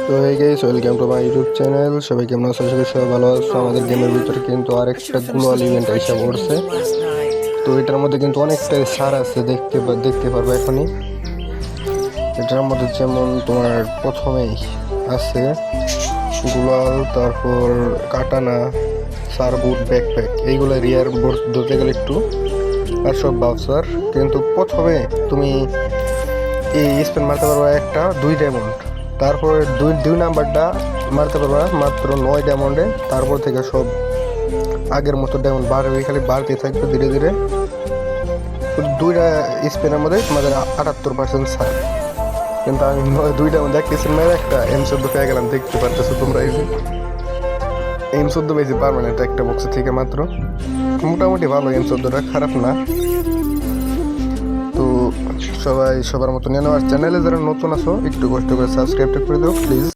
তো এই guys, welcome to my YouTube channel. সবাই কেমন আছো? আশা করি সবাই ভালো আছো। আমাদের গেমের ভিতরে কিন্তু আরেকটা গ্লোবাল ইভেন্ট এসে পড়ছে। তো এটার মধ্যে কিন্তু অনেকটাই সার আছে, দেখতে পারবে এখনই। এটার মধ্যে যেমন তোমার প্রথমেই আছে গ্লোবাল, তারপর কাটানা, সারবুট, ব্যাকপ্যাক, এইগুলো রিয়ার বোর্ড ধরতে গেলে একটু আর সব বাউসার। কিন্তু প্রথমে তুমি এই স্পেন মারতে পারবা একটা 2 ডায়মন্ড, তারপরে দুই নাম্বারটা মারতে পারবা মাত্র 9 ডায়মন্ডে। তারপর থেকে সব আগের মতো ডায়মন্ড বাড়বে, খালি বাড়তে থাকবে ধীরে ধীরে। দুইটা স্পেনের মধ্যে তোমাদের 78% ছাড়। কিন্তু আমি 2 ডায়মন্ড দেখতেছি, মেরে একটা M14 পেয়ে গেলাম, দেখতে পারতেছো তোমরা। এই যে M14 পেয়েছি পারমানেন্ট একটা বক্সে থেকে মাত্র। মোটামুটি ভালো, M14টা খারাপ না। তো সবাই সবার মতো নিয়ে নেওয়ার চ্যানেলে যারা নতুন আছো একটু কষ্ট করে সাবস্ক্রাইবটা করে দাও প্লিজ।